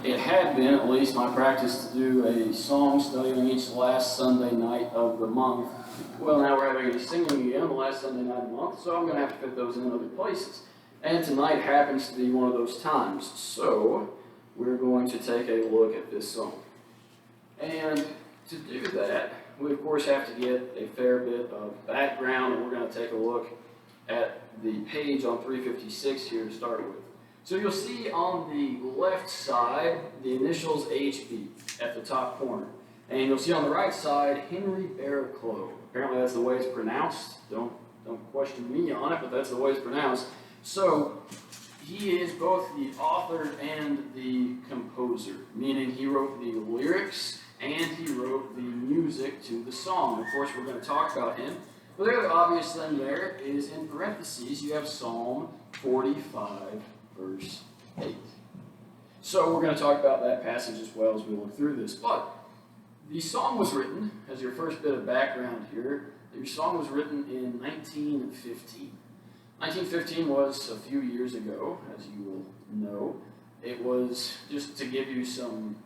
It had been, at least, my practice to do a song study on each last Sunday night of the month. Well, now we're having a singing again the last Sunday night of the month, so I'm going to have to fit those in other places. And tonight happens to be one of those times, so we're going to take a look at this song. And to do that, we of course have to get a fair bit of background, and we're going to take a look at the page on 356 here to start with. So you'll see on the left side the initials HB at the top corner. And you'll see on the right side Henry Barraclough. Apparently that's the way it's pronounced. Don't question me on it, but that's the way it's pronounced. So he is both the author and the composer, meaning he wrote the lyrics and he wrote the music to the song. Of course, we're going to talk about him. But the other obvious thing there is in parentheses you have Psalm 45, verse 8. So we're going to talk about that passage as well as we look through this. But the song was written, as your first bit of background here, your song was written in 1915. 1915 was a few years ago, as you will know. It was, just to give you some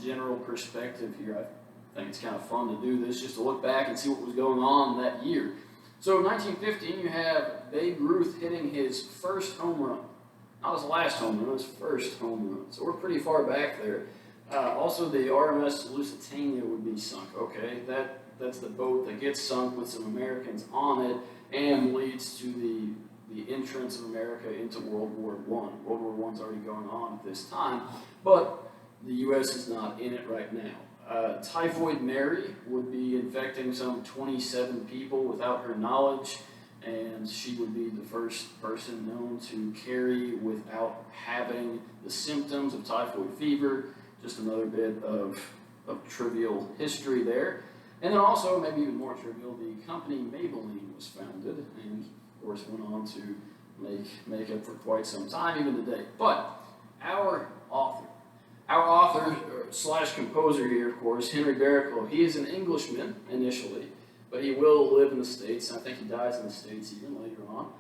general perspective here, I think it's kind of fun to do this, just to look back and see what was going on that year. So in 1915, you have Babe Ruth hitting his first home run. Not his last home run, his first home run. So we're pretty far back there. Also, the RMS Lusitania would be sunk. Okay, that's the boat that gets sunk with some Americans on it and leads to the entrance of America into World War I. World War I's already going on at this time, but the U.S. is not in it right now. Typhoid Mary would be infecting some 27 people without her knowledge, and she would be the first person known to carry without having the symptoms of typhoid fever. Just another bit of trivial history there. And then also, maybe even more trivial, the company Maybelline was founded, and of course went on to make makeup for quite some time, even today. But our author slash composer here, of course, Henry Barraclough, he is an Englishman initially, but he will live in the States. I think he dies in the States even later on.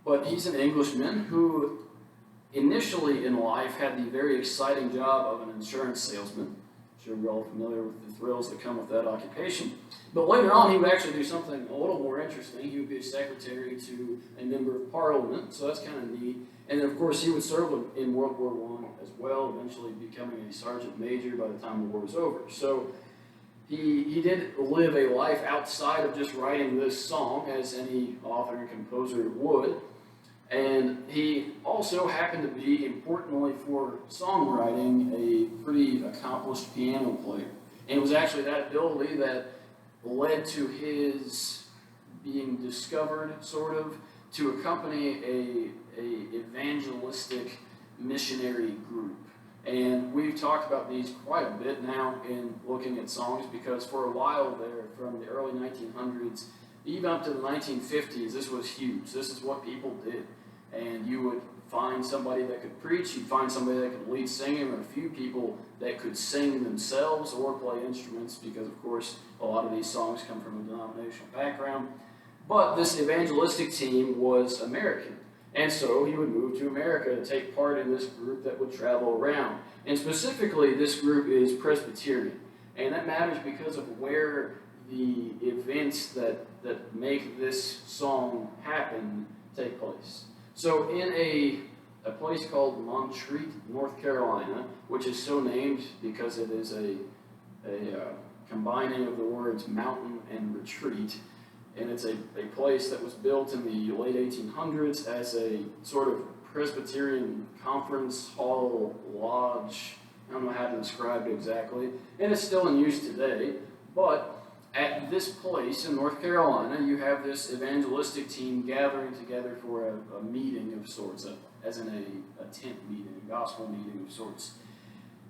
But he's an Englishman who initially in life had the very exciting job of an insurance salesman. I'm sure we're all familiar with the thrills that come with that occupation. But later on, he would actually do something a little more interesting. He would be a secretary to a member of parliament, so that's kind of neat. And then, of course, he would serve in World War I as well, eventually becoming a sergeant major by the time the war was over. So he did live a life outside of just writing this song, as any author and composer would. And he also happened to be, importantly for songwriting, a pretty accomplished piano player. And it was actually that ability that led to his being discovered, sort of, to accompany a evangelistic missionary group. And we've talked about these quite a bit now in looking at songs, because for a while there, from the early 1900s, even up to the 1950s, this was huge. This is what people did. And you would find somebody that could preach, you'd find somebody that could lead singing, or a few people that could sing themselves or play instruments, because of course a lot of these songs come from a denominational background. But this evangelistic team was American, and so he would move to America to take part in this group that would travel around. And specifically, this group is Presbyterian, and that matters because of where the events that make this song happen take place. So in a place called Montreat, North Carolina, which is so named because it is a combining of the words mountain and retreat, and it's a place that was built in the late 1800s as a sort of Presbyterian conference hall lodge. I don't know how to describe it exactly, and it's still in use today. But at this place in North Carolina, you have this evangelistic team gathering together for a meeting of sorts, as in a tent meeting, a gospel meeting of sorts.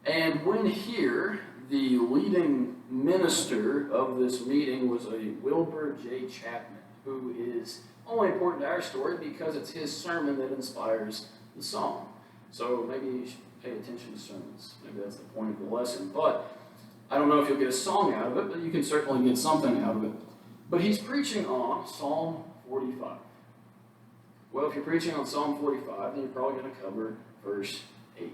And when here, the leading minister of this meeting was a Wilbur J. Chapman, who is only important to our story because it's his sermon that inspires the song. So maybe you should pay attention to sermons. Maybe that's the point of the lesson. But I don't know if you'll get a song out of it, but you can certainly get something out of it. But he's preaching on Psalm 45. Well, if you're preaching on Psalm 45, then you're probably going to cover verse 8.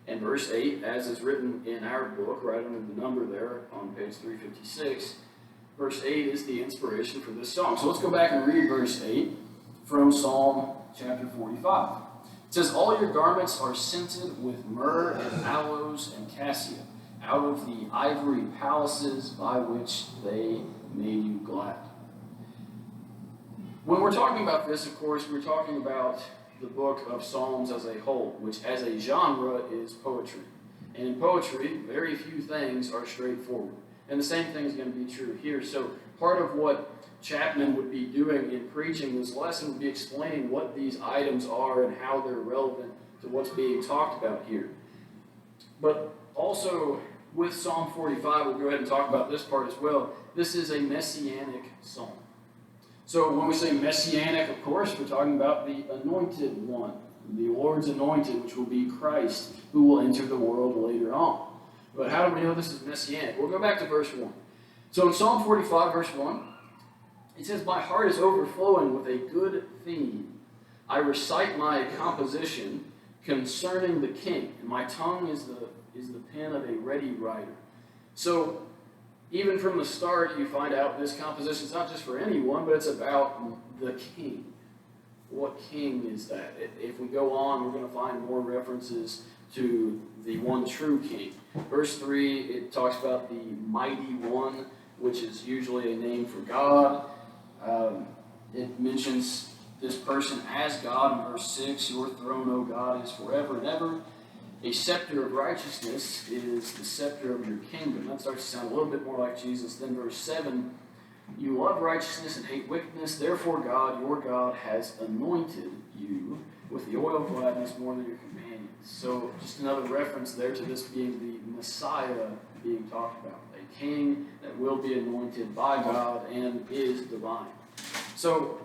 And verse 8, as is written in our book, right under the number there on page 356, verse 8 is the inspiration for this song. So let's go back and read verse 8 from Psalm chapter 45. It says, "All your garments are scented with myrrh and aloes and cassia, out of the ivory palaces by which they made you glad." When we're talking about this, of course, we're talking about the book of Psalms as a whole, which as a genre is poetry. And in poetry, very few things are straightforward. And the same thing is going to be true here. So part of what Chapman would be doing in preaching this lesson would be explaining what these items are and how they're relevant to what's being talked about here. But also with Psalm 45, we'll go ahead and talk about this part as well. This is a messianic psalm. So when we say messianic, of course, we're talking about the anointed one, the Lord's anointed, which will be Christ, who will enter the world later on. But how do we know this is messianic? We'll go back to verse 1. So in Psalm 45, verse 1, it says, "My heart is overflowing with a good theme. I recite my composition concerning the king, and my tongue is the pen of a ready writer." So even from the start, you find out this composition is not just for anyone, but it's about the king. What king is that? If we go on, we're going to find more references to the one true king. Verse 3, it talks about the mighty one, which is usually a name for God. It mentions this person as God in verse 6. "Your throne, O God, is forever and ever. A scepter of righteousness is the scepter of your kingdom." That starts to sound a little bit more like Jesus. Then verse 7, "You love righteousness and hate wickedness. Therefore God, your God, has anointed you with the oil of gladness more than your companions." So just another reference there to this being the Messiah being talked about. A king that will be anointed by God and is divine. So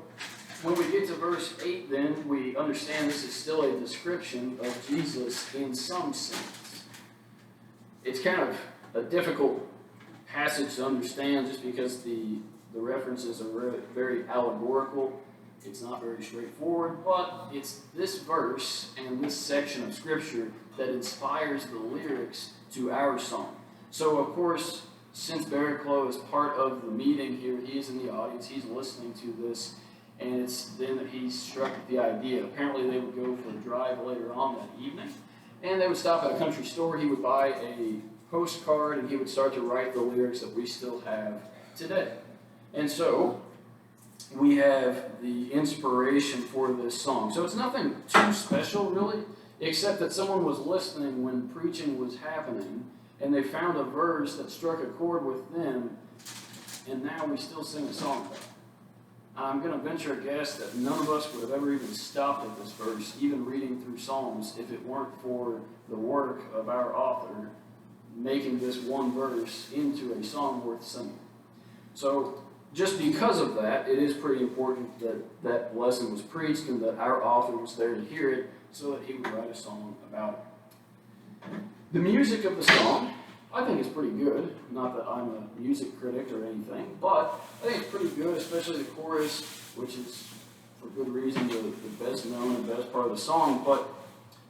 when we get to verse 8, then, we understand this is still a description of Jesus in some sense. It's kind of a difficult passage to understand just because the references are very allegorical. It's not very straightforward, but it's this verse and this section of Scripture that inspires the lyrics to our song. So, of course, since Barry Clough is part of the meeting here, he's in the audience, he's listening to this, and it's then that he's struck with the idea. Apparently they would go for a drive later on that evening, and they would stop at a country store. He would buy a postcard, and he would start to write the lyrics that we still have today. And so we have the inspiration for this song. So it's nothing too special, really, except that someone was listening when preaching was happening, and they found a verse that struck a chord with them, and now we still sing a song about it. I'm going to venture a guess that none of us would have ever even stopped at this verse, even reading through Psalms, if it weren't for the work of our author making this one verse into a song worth singing. So just because of that, it is pretty important that that lesson was preached and that our author was there to hear it so that he would write a song about it. The music of the song, I think, is pretty good. Not that I'm a music critic or anything, but I think it's pretty good, especially the chorus, which is, for good reason, the best known and best part of the song. But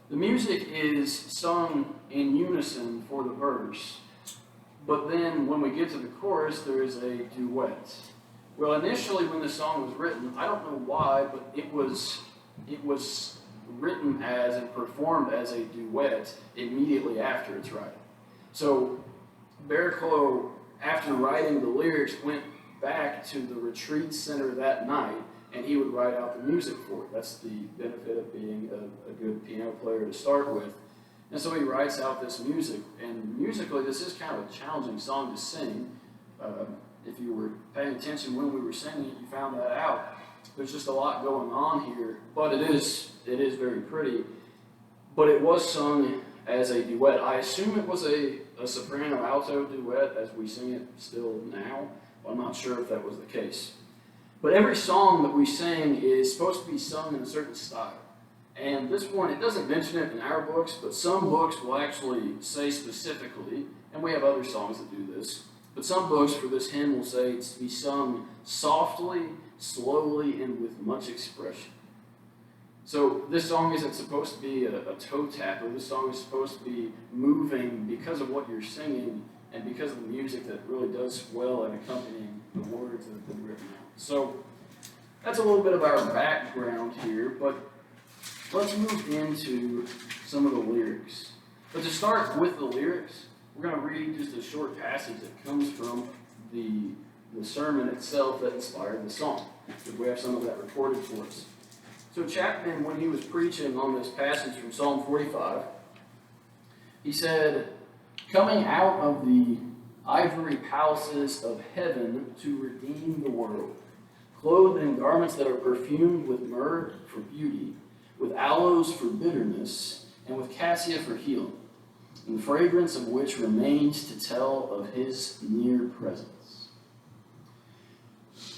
the music is sung in unison for the verse. But then when we get to the chorus, there is a duet. Well, initially when the song was written, I don't know why, but it was written as and performed as a duet immediately after its writing. So Barry Clough, after writing the lyrics, went back to the retreat center that night, and he would write out the music for it. That's the benefit of being a good piano player to start with. And so he writes out this music, and musically this is kind of a challenging song to sing. If you were paying attention when we were singing it, you found that out. There's just a lot going on here, but it is very pretty. But it was sung as a duet. I assume it was a soprano-alto duet as we sing it still now. I'm not sure if that was the case. But every song that we sing is supposed to be sung in a certain style. And this one, it doesn't mention it in our books, but some books will actually say specifically, and we have other songs that do this, but some books for this hymn will say it's to be sung softly, slowly, and with much expression. So this song isn't supposed to be a toe tapper. This song is supposed to be moving because of what you're singing and because of the music that really does well at accompanying the words that have been written out. So that's a little bit of our background here, but let's move into some of the lyrics. But to start with the lyrics, we're going to read just a short passage that comes from the sermon itself that inspired the song. We have some of that recorded for us. So Chapman, when he was preaching on this passage from Psalm 45, he said, "Coming out of the ivory palaces of heaven to redeem the world, clothed in garments that are perfumed with myrrh for beauty, with aloes for bitterness, and with cassia for healing, and the fragrance of which remains to tell of his near presence."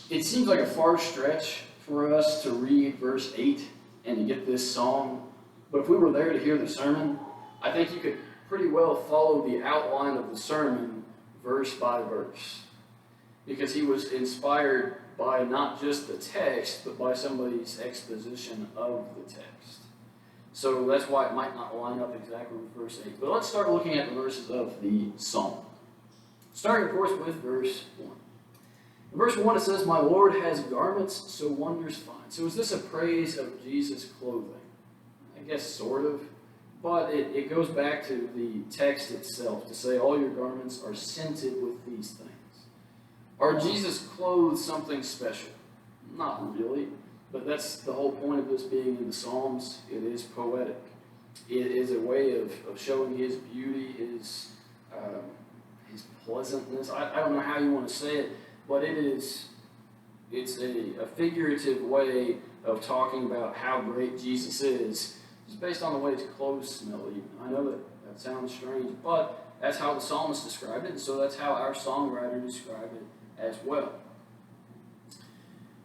It seems like a far stretch for us to read verse 8 and to get this song, but if we were there to hear the sermon, I think you could pretty well follow the outline of the sermon verse by verse, because he was inspired by not just the text, but by somebody's exposition of the text. So that's why it might not line up exactly with verse 8. But let's start looking at the verses of the psalm. Starting, of course, with verse 1. In verse 1 it says, "My Lord has garments so wondrous fine." So is this a praise of Jesus' clothing? I guess sort of. But it goes back to the text itself to say all your garments are scented with these things. Are Jesus' clothes something special? Not really. But that's the whole point of this being in the Psalms. It is poetic. It is a way of showing his beauty, his pleasantness. I don't know how you want to say it, but it's a figurative way of talking about how great Jesus is, just based on the way his clothes smell even. I know that sounds strange, but that's how the psalmist described it, and so that's how our songwriter described it as well.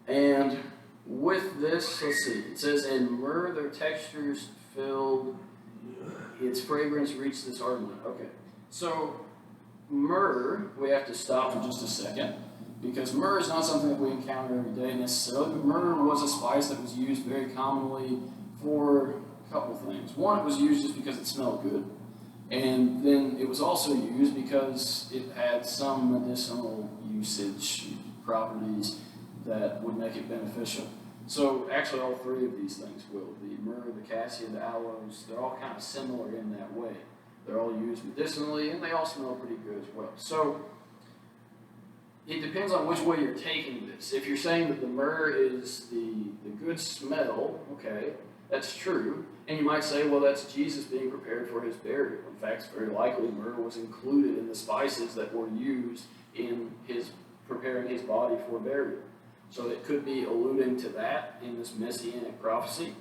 And with this, let's see, it says, "In myrrh their textures filled, its fragrance reached this heart of mine." Okay, so myrrh, we have to stop for just a second, because myrrh is not something that we encounter every day necessarily. Myrrh was a spice that was used very commonly for a couple of things. One, it was used just because it smelled good, and then it was also used because it had some medicinal usage properties that would make it beneficial. So actually all three of these things will. The myrrh, the cassia, the aloes, they're all kind of similar in that way. They're all used medicinally, and they all smell pretty good as well. So it depends on which way you're taking this. If you're saying that the myrrh is the good smell, okay, that's true. And you might say, well, that's Jesus being prepared for his burial. In fact, it's very likely myrrh was included in the spices that were used in his preparing his body for burial. So it could be alluding to that in this messianic prophecy.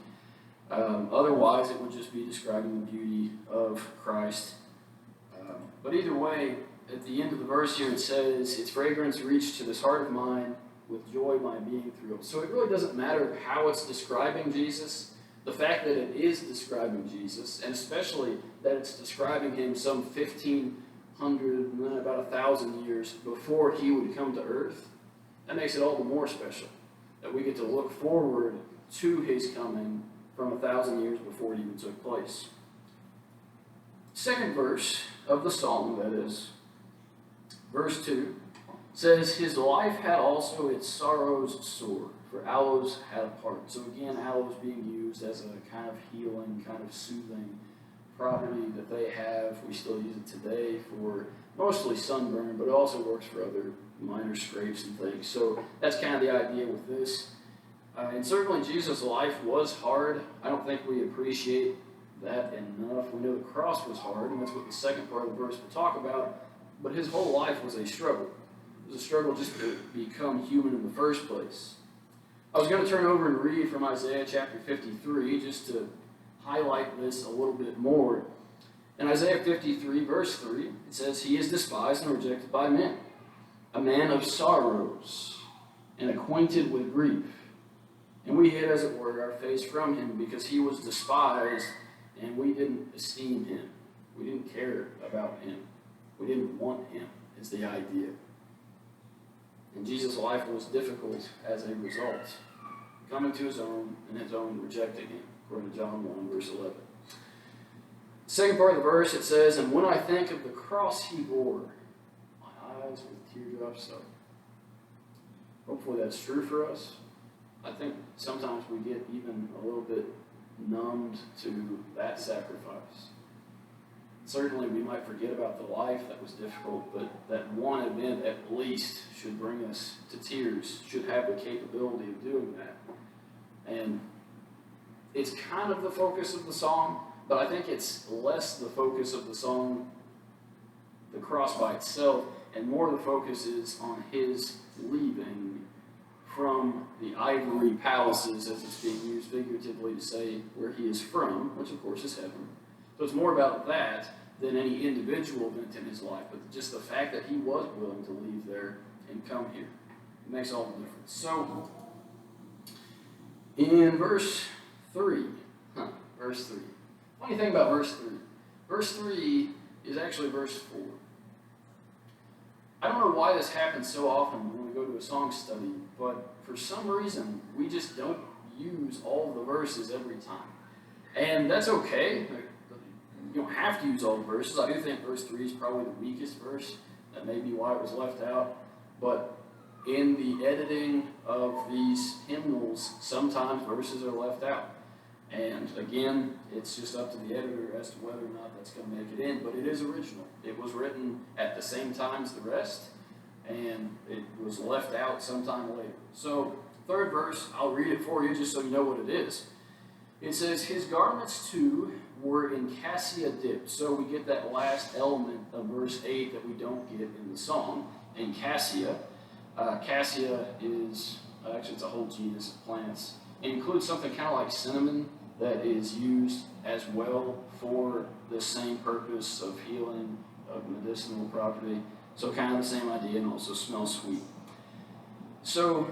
Otherwise, it would just be describing the beauty of Christ. But either way, at the end of the verse here, it says, "Its fragrance reached to this heart of mine, with joy my being thrilled." So it really doesn't matter how it's describing Jesus. The fact that it is describing Jesus, and especially that it's describing him some 1,500, about 1,000 years before he would come to earth, that makes it all the more special, that we get to look forward to his coming from 1,000 years before it even took place. Second verse of the psalm, that is, verse 2, says, "His life had also its sorrows sore, for aloes had a part." So again, aloes being used as a kind of healing, kind of soothing property that they have. We still use it today for mostly sunburn, but it also works for other minor scrapes and things. So that's kind of the idea with this. And certainly Jesus' life was hard. I don't think we appreciate that enough. We know the cross was hard, and that's what the second part of the verse will talk about. But his whole life was a struggle. It was a struggle just to become human in the first place. I was going to turn over and read from Isaiah chapter 53 just to highlight this a little bit more. In Isaiah 53, verse 3, it says, "He is despised and rejected by men, a man of sorrows and acquainted with grief. And we hid, as it were, our face from him, because he was despised, and we didn't esteem him." We didn't care about him. We didn't want him, is the idea. And Jesus' life was difficult as a result. coming to his own, and his own rejecting him, according to John 1, verse 11. The second part of the verse, it says, "And when I think of the cross he bore, my eyes with teardrops up." Hopefully that's true for us. I think sometimes we get even a little bit numbed to that sacrifice. Certainly we might forget about the life that was difficult, but that one event at least should bring us to tears, should have the capability of doing that. And it's kind of the focus of the song, but I think it's less the focus of the song, the cross by itself, and more the focus is on his leaving from the Ivory Palaces, as it's being used figuratively to say where he is from, which of course is heaven. So it's more about that than any individual event in his life, but just the fact that he was willing to leave there and come here. It makes all the difference. So, in verse 3, funny thing about verse 3 is actually verse 4. I don't know why this happens so often when we go to a song study, but for some reason, we just don't use all the verses every time. And that's okay. You don't have to use all the verses. I do think verse 3 is probably the weakest verse. That may be why it was left out. But in the editing of these hymnals, sometimes verses are left out. And again, it's just up to the editor as to whether or not that's going to make it in. But it is original. It was written at the same time as the rest, and it was left out sometime later. So, third verse, I'll read it for you just so you know what it is. It says, "His garments too were in cassia dipped." So we get that last element of verse 8 that we don't get in the song, in cassia. Cassia is, actually it's a whole genus of plants. It includes something kind of like cinnamon that is used as well for the same purpose of healing, of medicinal property. So kind of the same idea, and also smells sweet. So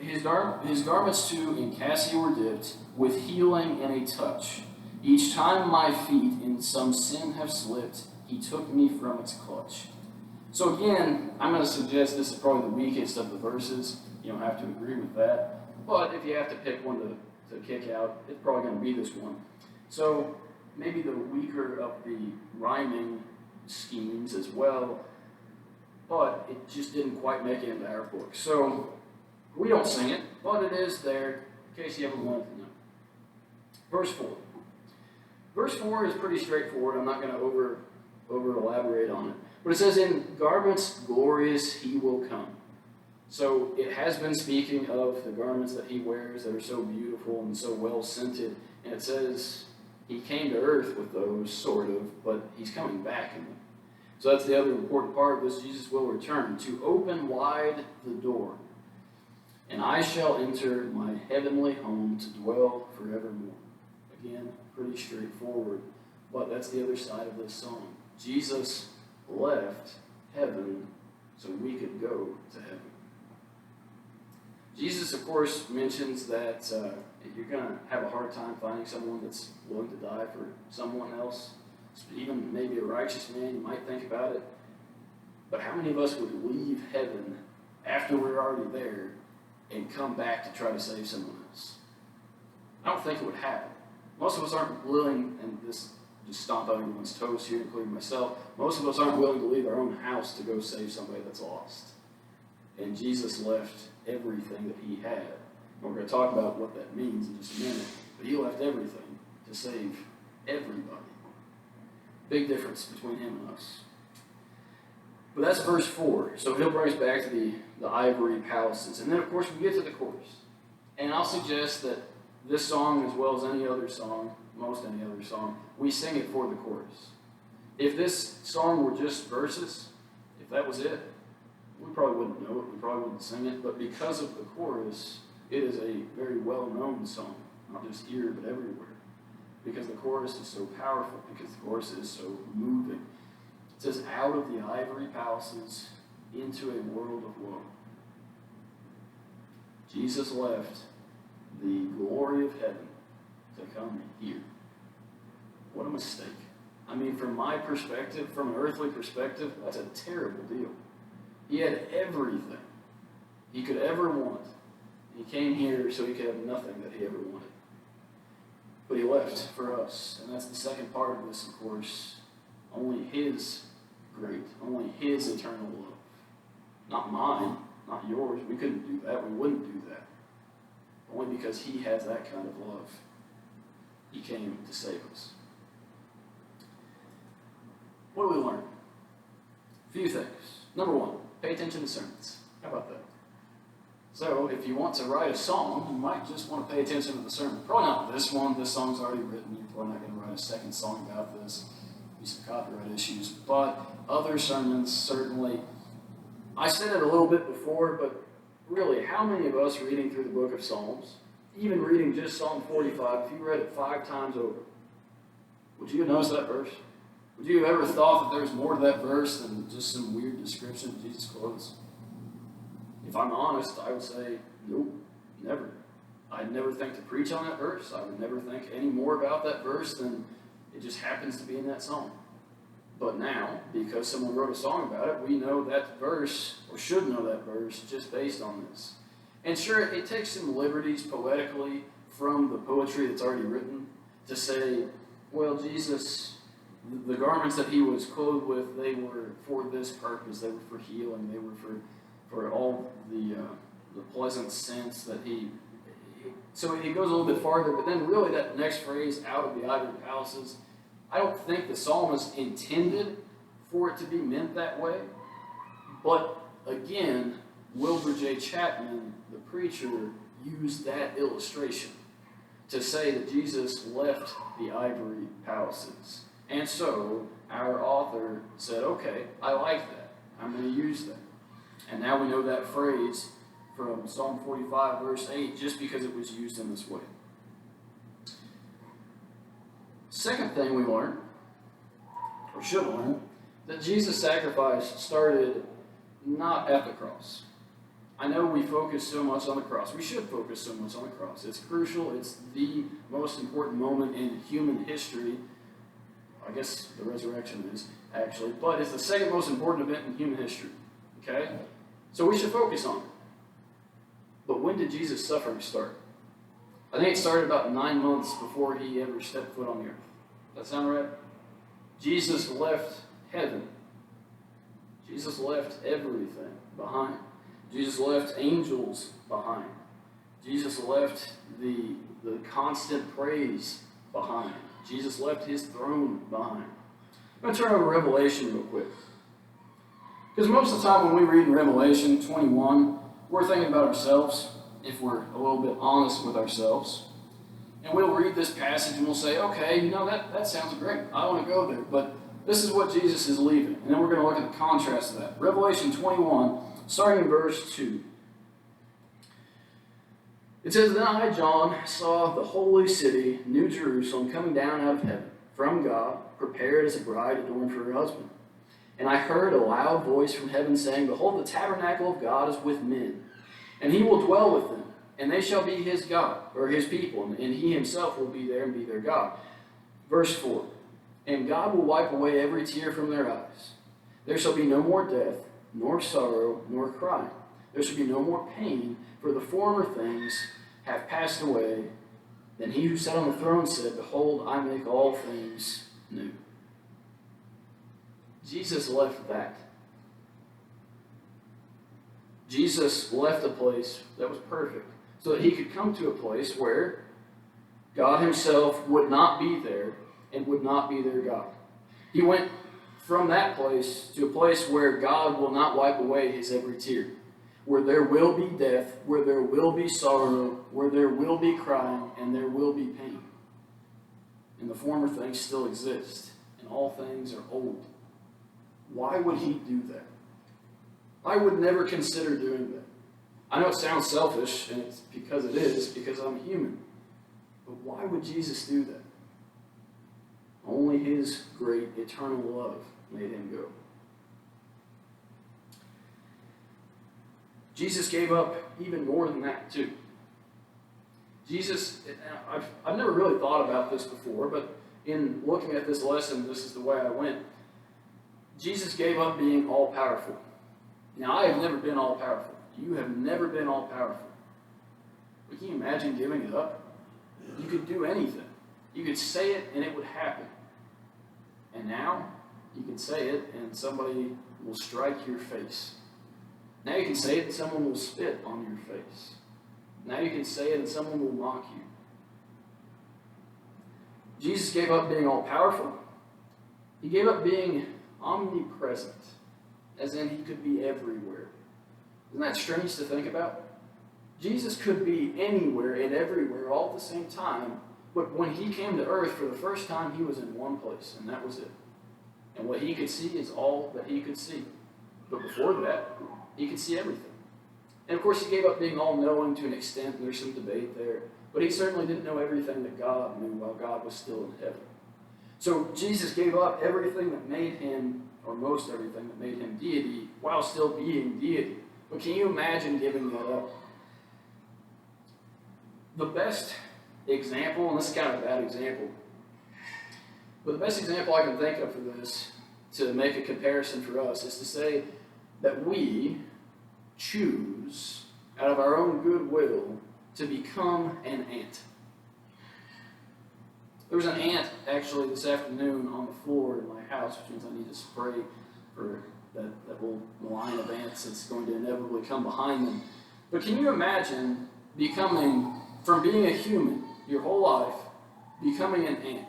his garments too in cassia were dipped, with healing in a touch. Each time my feet in some sin have slipped, he took me from its clutch. So again, I'm going to suggest this is probably the weakest of the verses. You don't have to agree with that. But if you have to pick one to kick out, it's probably going to be this one. So maybe the weaker of the rhyming schemes as well, but it just didn't quite make it into our book. So we don't sing it, but it is there in case you ever wanted to know. Verse 4. Verse 4 is pretty straightforward. I'm not going to over elaborate on it. But it says, "In garments glorious he will come." So it has been speaking of the garments that he wears that are so beautiful and so well scented. And it says he came to earth with those, sort of, but he's coming back in them. So that's the other important part of this. Jesus will return to open wide the door. "And I shall enter my heavenly home to dwell forevermore." Again, pretty straightforward, but that's the other side of this song. Jesus left heaven so we could go to heaven. Jesus, of course, mentions that you're going to have a hard time finding someone that's willing to die for someone else. Even maybe a righteous man, you might think about it. But how many of us would leave heaven after we're already there and come back to try to save someone else? I don't think it would happen. Most of us aren't willing, and this just stomp on everyone's toes here, including myself, most of us aren't willing to leave our own house to go save somebody that's lost. And Jesus left everything that he had. And we're going to talk about what that means in just a minute. But he left everything to save everybody. Big difference between him and us. But that's verse 4. So he'll bring us back to the Ivory Palaces. And then, of course, we get to the chorus. And I'll suggest that this song, as well as any other song, most any other song, we sing it for the chorus. If this song were just verses, if that was it, we probably wouldn't know it, we probably wouldn't sing it, but because of the chorus, it is a very well-known song, not just here, but everywhere. Because the chorus is so powerful, because the chorus is so moving. It says, "Out of the ivory palaces into a world of woe." Jesus left the glory of heaven to come here. What a mistake. I mean, from my perspective, from an earthly perspective, that's a terrible deal. He had everything he could ever want, He came here so he could have nothing that he ever wanted. But he left for us. And that's the second part of this, of course. Only his great, only his eternal love. Not mine, not yours. We couldn't do that. We wouldn't do that. Only because he has that kind of love. He came to save us. What do we learn? A few things. Number one, pay attention to sermons. How about that? So, if you want to write a song, you might just want to pay attention to the sermon. Probably not this one. This song's already written. You're probably not going to write a second song about this. Be some copyright issues. But other sermons, certainly. I said it a little bit before, but really, how many of us reading through the book of Psalms, even reading just Psalm 45, if you read it 5 times over, would you have noticed that verse? Would you have ever thought that there's more to that verse than just some weird description of Jesus' clothes? If I'm honest, I would say, nope, never. I'd never think to preach on that verse. I would never think any more about that verse than it just happens to be in that song. But now, because someone wrote a song about it, we know that verse, or should know that verse, just based on this. And sure, it takes some liberties poetically from the poetry that's already written to say, well, Jesus, the garments that he was clothed with, they were for this purpose. They were for healing. They were for all the pleasant sense that he... So he goes a little bit farther, but then really that next phrase, out of the Ivory Palaces, I don't think the psalmist intended for it to be meant that way. But again, Wilbur J. Chapman, the preacher, used that illustration to say that Jesus left the Ivory Palaces. And so our author said, okay, I like that. I'm going to use that. And now we know that phrase from Psalm 45, verse 8, just because it was used in this way. Second thing we learn, or should learn, that Jesus' sacrifice started not at the cross. I know we focus so much on the cross. We should focus so much on the cross. It's crucial. It's the most important moment in human history. I guess the resurrection is, actually. But it's the second most important event in human history. Okay? So we should focus on it. But when did Jesus' suffering start? I think it started about 9 months before he ever stepped foot on the earth. Does that sound right? Jesus left heaven. Jesus left everything behind. Jesus left angels behind. Jesus left the constant praise behind. Jesus left his throne behind. I'm going to turn over to Revelation real quick. Because most of the time when we read in Revelation 21, we're thinking about ourselves, if we're a little bit honest with ourselves. And we'll read this passage and we'll say, okay, that sounds great. I want to go there. But this is what Jesus is leaving. And then we're going to look at the contrast of that. Revelation 21, starting in verse 2. It says, Then I, John, saw the holy city, New Jerusalem, coming down out of heaven, from God, prepared as a bride adorned for her husband. And I heard a loud voice from heaven saying, Behold, the tabernacle of God is with men, and he will dwell with them, and they shall be his God, or his people, and he himself will be there and be their God. Verse 4, And God will wipe away every tear from their eyes. There shall be no more death, nor sorrow, nor crying. There shall be no more pain, for the former things have passed away. Then he who sat on the throne said, Behold, I make all things new. Jesus left that. Jesus left a place that was perfect so that he could come to a place where God himself would not be there and would not be their God. He went from that place to a place where God will not wipe away his every tear, where there will be death, where there will be sorrow, where there will be crying, and there will be pain. And the former things still exist, and all things are old. Why would he do that? I would never consider doing that. I know it sounds selfish, and it's because it is, because I'm human. But why would Jesus do that? Only his great eternal love made him go. Jesus gave up even more than that, too. Jesus, I've never really thought about this before, but in looking at this lesson, this is the way I went. Jesus gave up being all-powerful. Now, I have never been all-powerful. You have never been all-powerful. But can you imagine giving it up? You could do anything. You could say it and it would happen. And now, you can say it and somebody will strike your face. Now you can say it and someone will spit on your face. Now you can say it and someone will mock you. Jesus gave up being all-powerful. He gave up being omnipresent, as in he could be everywhere. Isn't that strange to think about? Jesus could be anywhere and everywhere all at the same time, but when he came to earth for the first time, he was in one place, and that was it. And what he could see is all that he could see. But before that, he could see everything. And of course, he gave up being all-knowing to an extent, and there's some debate there, but he certainly didn't know everything that God knew while God was still in heaven. So Jesus gave up everything that made him, or most everything that made him deity, while still being deity. But can you imagine giving that up? The best example, and this is kind of a bad example, but the best example I can think of for this, to make a comparison for us, is to say that we choose, out of our own goodwill, to become an ant. There was an ant, actually, this afternoon on the floor in my house, which means I need to spray for that little line of ants that's going to inevitably come behind them. But can you imagine becoming, from being a human your whole life, becoming an ant?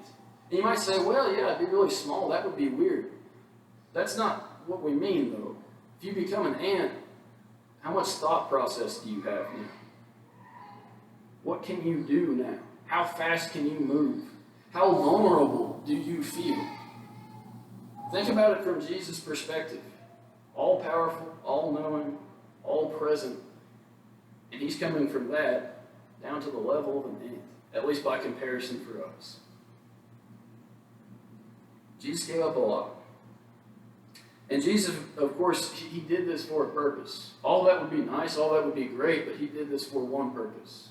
And you might say, well, yeah, it'd be really small. That would be weird. That's not what we mean, though. If you become an ant, how much thought process do you have now? What can you do now? How fast can you move? How vulnerable do you feel? Think about it from Jesus' perspective. All-powerful, all-knowing, all-present. And he's coming from that down to the level of an ant, at least by comparison for us. Jesus gave up a lot. And Jesus, of course, he did this for a purpose. All that would be nice, all that would be great, but he did this for one purpose.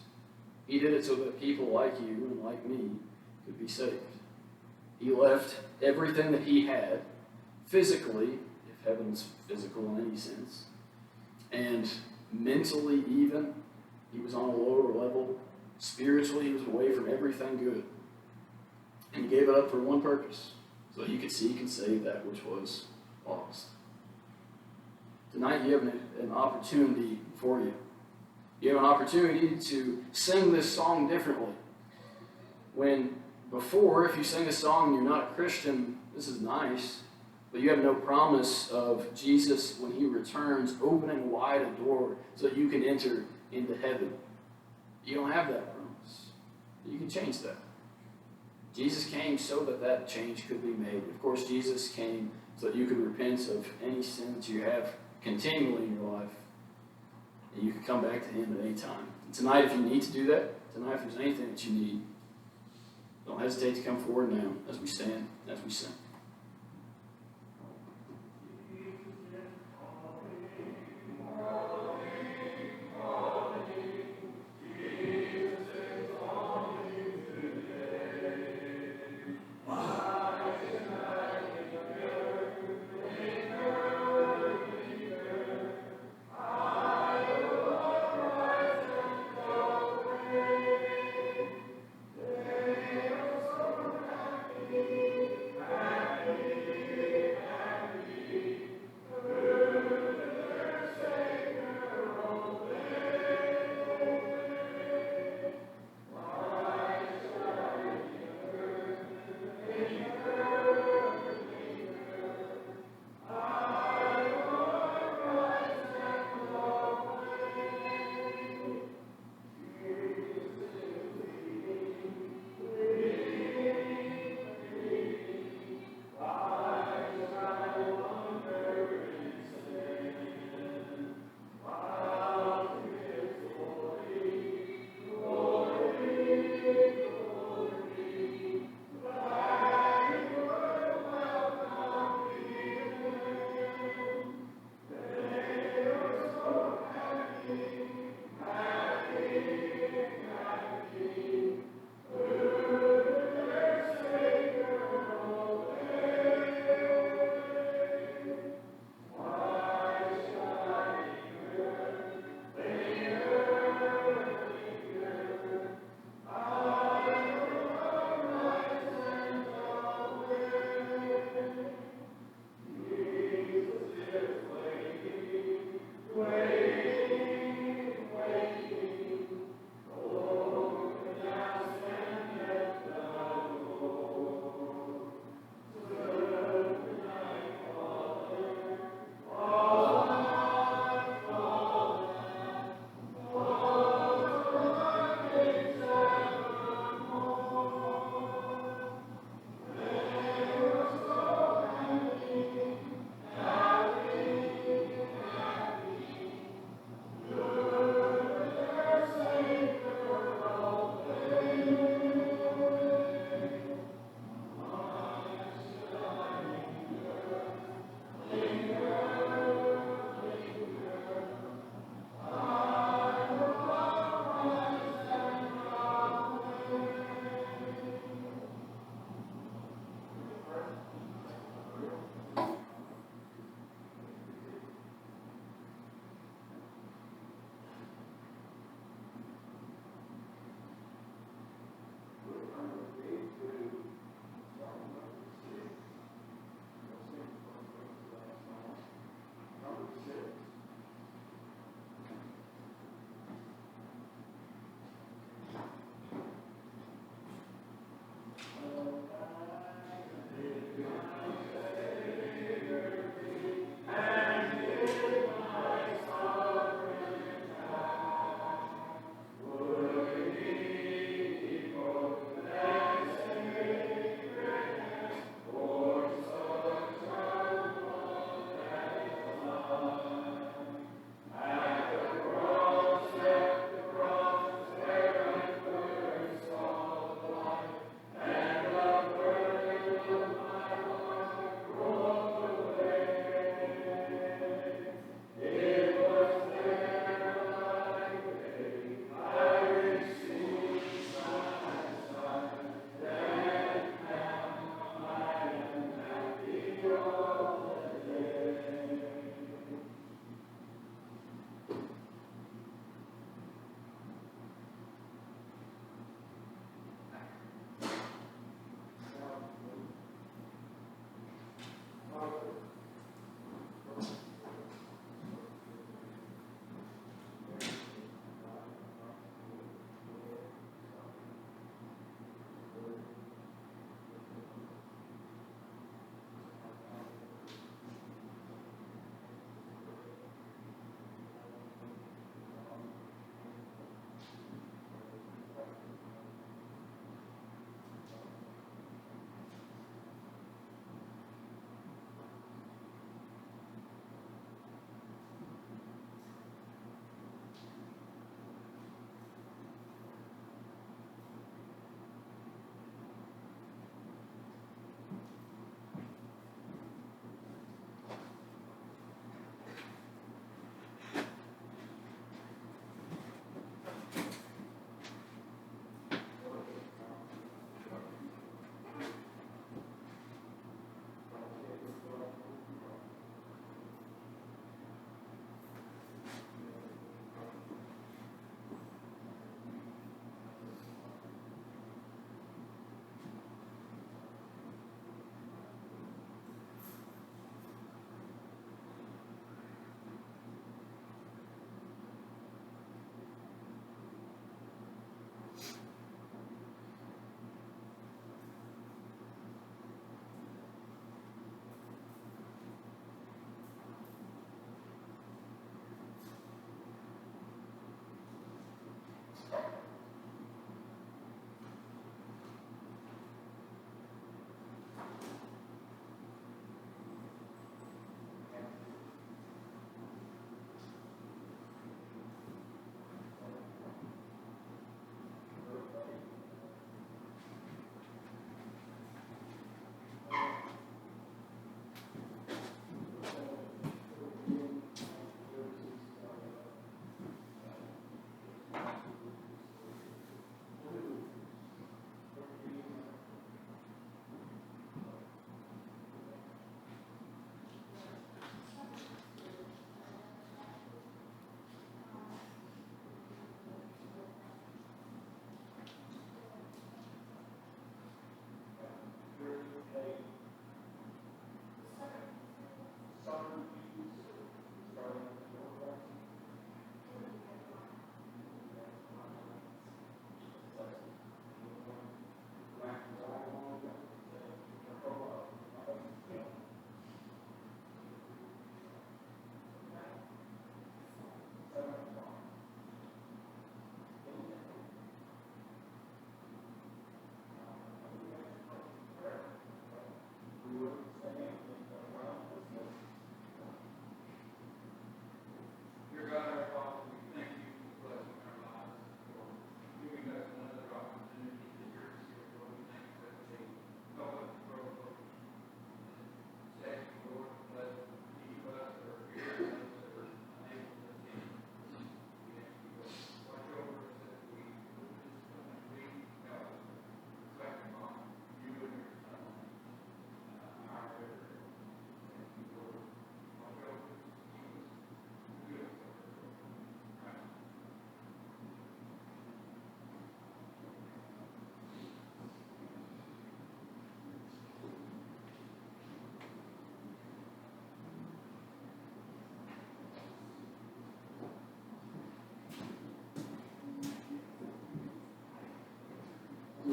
He did it so that people like you and like me could be saved. He left everything that he had, physically, if heaven's physical in any sense, and mentally even, he was on a lower level. Spiritually, he was away from everything good. And he gave it up for one purpose, so he could seek and save that which was lost. Tonight you have an opportunity for you. You have an opportunity to sing this song differently. When before, if you sing a song and you're not a Christian, this is nice, but you have no promise of Jesus, when he returns, opening wide a door so that you can enter into heaven. You don't have that promise. You can change that. Jesus came so that that change could be made. Of course, Jesus came so that you could repent of any sin that you have continually in your life. And you can come back to him at any time. And tonight, if you need to do that, tonight, if there's anything that you need, don't hesitate to come forward now as we stand, as we sing.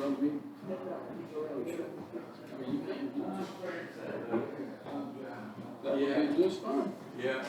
I mean, you can do it. That would be just fine. Yeah.